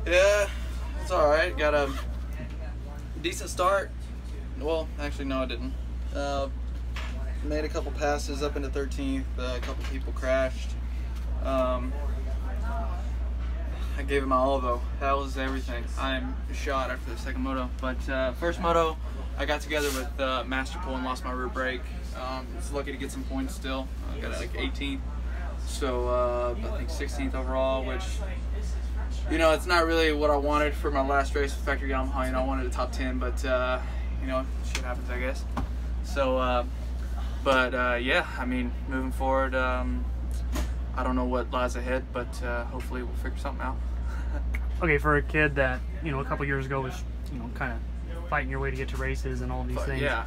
Yeah, it's all right. Got a decent start. Well, actually, no, I didn't. Made a couple passes up into 13th. A couple people crashed. I gave it my all though. That was everything. I'm shot after the second moto. But first moto, I got together with Master Pull and lost my rear brake. Was lucky to get some points still. I got like 18th. So I think 16th overall, which, you know, it's not really what I wanted for my last race with Factory Yamaha. You know, I wanted a top 10, but you know, shit happens, I guess. So, yeah, I mean, moving forward, I don't know what lies ahead, but hopefully we'll figure something out. Okay, for a kid that, you know, a couple years ago was, you know, kind of fighting your way to get to races and all these things. Yeah.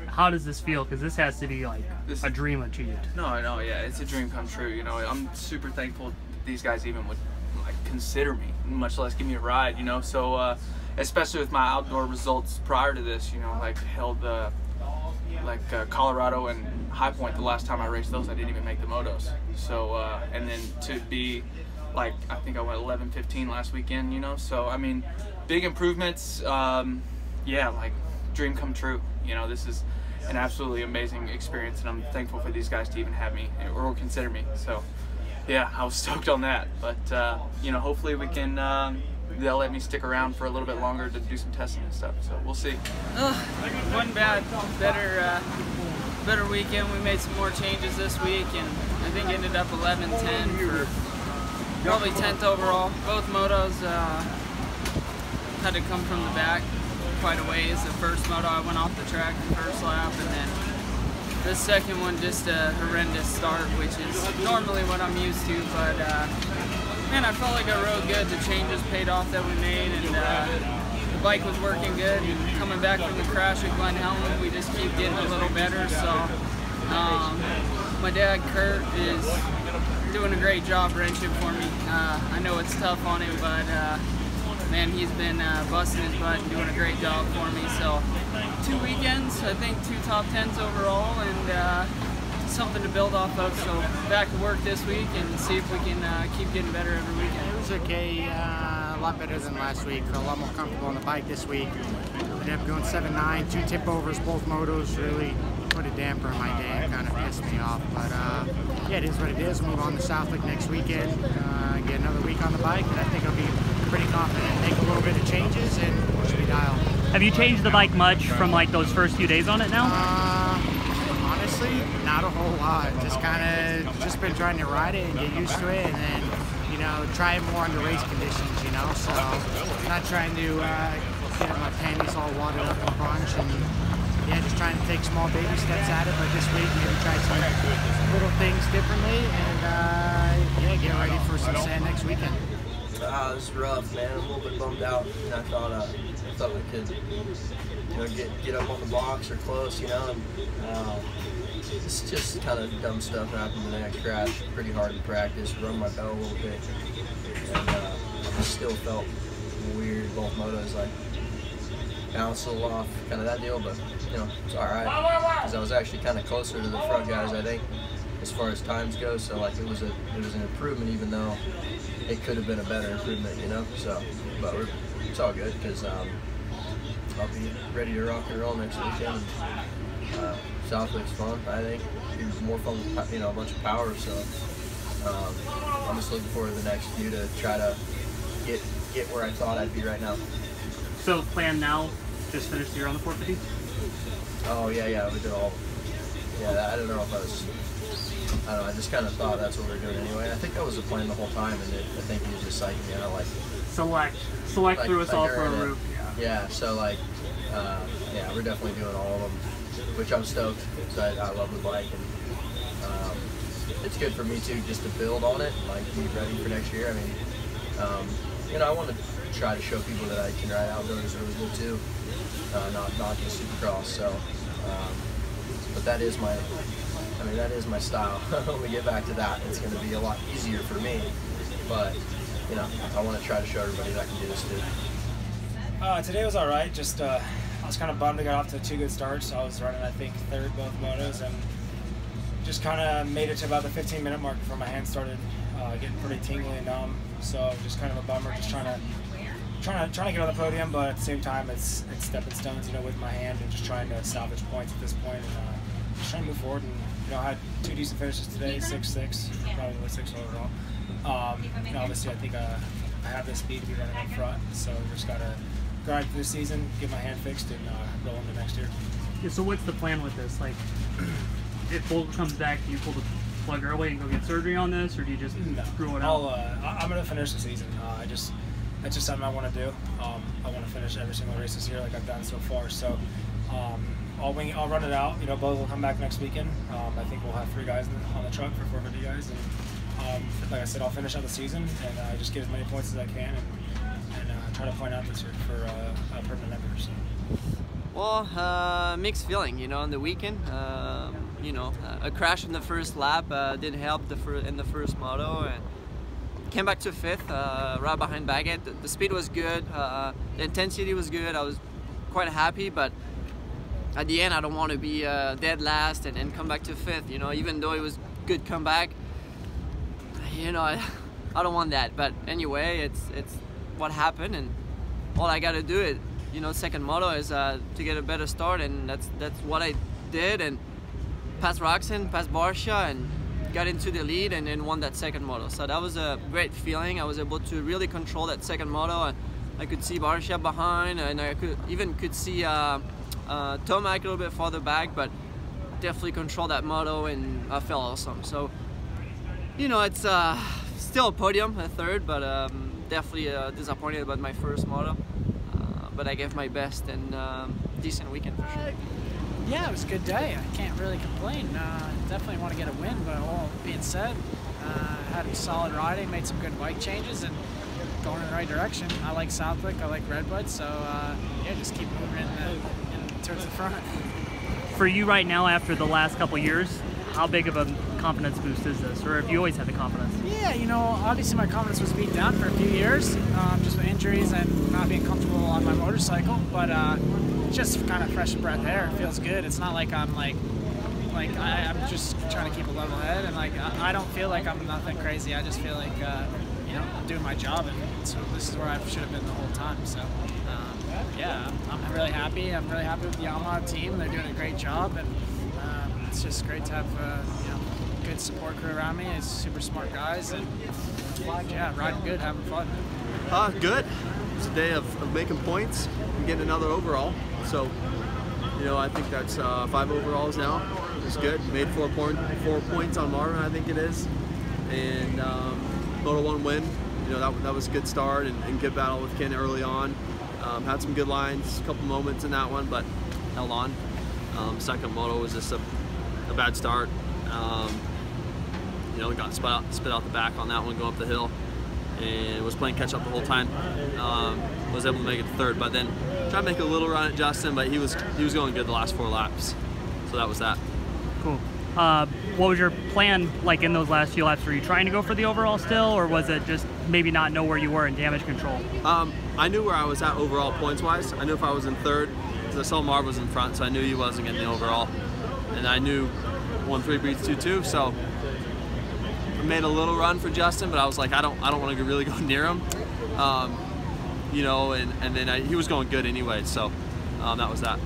How does this feel? Because this has to be like a dream achieved. No, yeah, it's a dream come true. You know, I'm super thankful these guys even would like consider me, much less give me a ride. You know, so especially with my outdoor results prior to this, you know, like held Colorado and High Point the last time I raced those, I didn't even make the motos. So and then to be like, I think I went 11-15 last weekend. You know, so I mean, big improvements. Yeah, like dream come true. You know, this is an absolutely amazing experience, and I'm thankful for these guys to even have me or consider me. So yeah, I was stoked on that. But you know, hopefully we can they'll let me stick around for a little bit longer to do some testing and stuff, so we'll see. One better weekend. We made some more changes this week, and I think ended up 11-10 for probably 10th overall. Both motos had to come from the back quite a ways. The first moto I went off the track the first lap, and then the second one just a horrendous start, which is normally what I'm used to, but man, I felt like I rode good. The changes paid off that we made, and the bike was working good. And coming back from the crash at Glen Helen, we just keep getting a little better. So my dad, Kurt, is doing a great job wrenching for me. I know it's tough on him, but man, he's been busting his butt and doing a great job for me. So 2 weekends, I think 2 top 10s overall, and something to build off of. So back to work this week and see if we can keep getting better every weekend. It was okay, a lot better than last week. Felt a lot more comfortable on the bike this week. Ended up going 7-9, 2 tip overs, both motos. Really put a damper in my day and kind of pissed me off. But yeah, it is what it is. Move on to Southwick next weekend, get another week on the bike, and I think I'll be pretty confident. Make a little bit of changes and we should be dialed. Have you changed the bike much from like those first few days on it now? Honestly, not a whole lot. Just been trying to ride it and get used to it, and then, you know, try it more under race conditions, you know. So not trying to get my panties all wadded up and bunch, and yeah, just trying to take small baby steps at it. But this week maybe try some little things differently, and yeah, get ready for some sand next weekend. It was rough, man. I'm a little bit bummed out. And I thought we could, you know, get up on the box or close, you know. And it's just kind of dumb stuff happened today. I crashed pretty hard in practice, rung my bell a little bit, and I still felt weird. Both motos, like, bounced a little off, kind of that deal. But you know, it's all right because I was actually kind of closer to the front guys, I think, as far as times go. So like it was an improvement, even though it could have been a better improvement, you know. So, but it's all good because I'll be ready to rock and roll next weekend. Southwick's fun, I think. It's more fun with, you know, a bunch of power. So I'm just looking forward to the next few to try to get where I thought I'd be right now. So plan now, just finish the year on the 450? Oh yeah, we did all. Yeah, I don't know if I don't know, I just kind of thought that's what we were doing anyway. I think that was the plan the whole time, and I think he was just psyching me out, like select like, through us all for a route. Yeah, so like, yeah, we're definitely doing all of them, which I'm stoked because I love the bike, and it's good for me too, just to build on it, like be ready for next year. I mean, you know, I want to try to show people that I can ride outdoors really good too, not just Supercross. So, but that is my style. When we get back to that, it's going to be a lot easier for me. But you know, I want to try to show everybody that I can do this too. Today was all right. Just I was kind of bummed I got off to 2 good starts. I was running, I think, third both motos, and just kind of made it to about the 15-minute mark before my hands started getting pretty tingly and numb. So just kind of a bummer. Just trying to trying to get on the podium, but at the same time, it's stepping stones, you know, with my hand and just trying to salvage points at this point, and just trying to move forward. And you know, I had 2 decent finishes today, 6-6, probably 6 overall. You know, obviously, I think I have the speed to be running up front, so just gotta grind through the season, get my hand fixed, and roll into next year. Yeah, so what's the plan with this? Like, if Bolt comes back, do you pull the plug early and go get surgery on this, or do you just screw it out? I'm gonna finish the season. That's just something I want to do. I want to finish every single race this year like I've done so far. So I'll run it out. You know, Bose will come back next weekend. I think we'll have 3 guys on the truck for 450 guys, and like I said, I'll finish out the season and just get as many points as I can, and try to point out this year for a permanent member. So. Well, mixed feeling, you know, on the weekend. You know, a crash in the first lap didn't help in the first moto, and came back to 5th, right behind Baggett. The speed was good, the intensity was good. I was quite happy, but at the end, I don't want to be dead last and come back to 5th. You know, even though it was good comeback, you know, I don't want that. But anyway, it's what happened, and all I got to do is, you know, second moto is to get a better start, and that's what I did, and passed Roxon, passed Barsha, and got into the lead, and then won that second moto. So that was a great feeling. I was able to really control that second moto. I could see Barsha behind, and I could see Tomac a little bit farther back, but definitely control that moto, and I felt awesome. So, you know, it's still a podium, a 3rd, but definitely disappointed about my first moto. But I gave my best, and decent weekend for sure. Yeah, it was a good day. I can't really complain. Definitely want to get a win, but all being said, had a solid riding, made some good bike changes, and going in the right direction. I like Southwick, I like Redwood, so yeah, just keep moving towards the front. For you right now, after the last couple years, how big of a confidence boost is this, or have you always had the confidence? Yeah, you know, obviously my confidence was beat down for a few years, just with injuries and not being comfortable on my motorcycle, but just kind of fresh breath air. It feels good. It's not like I'm I'm just trying to keep a level head, and I don't feel like I'm nothing crazy. I just feel like you know, I'm doing my job, and so this is where I should have been the whole time. So yeah, I'm really happy. I'm really happy with the Yamaha team. They're doing a great job, and it's just great to have you know, good support crew around me. It's super smart guys, and yeah, riding good, having fun. Good. It's a day of making points and getting another overall. So, you know, I think that's 5 overalls now. It's good. Made 4 points on Marvin, I think it is, and Moto 1 win. You know, that was a good start, and good battle with Ken early on. Had some good lines, a couple moments in that one, but held on. Second moto was just a bad start. You know, got spit out the back on that one going up the hill, and was playing catch up the whole time. Was able to make it to 3rd, but then tried to make a little run at Justin, but he was going good the last 4 laps. So that was that. Cool. What was your plan like in those last few laps? Were you trying to go for the overall still, or was it just maybe not know where you were in damage control? I knew where I was at overall points-wise. I knew if I was in 3rd, because I saw Marv was in front, so I knew he wasn't getting the overall. And I knew 1-3 beats 2-2, so I made a little run for Justin, but I was like, I don't want to really go near him. You know, and then he was going good anyway, so that was that.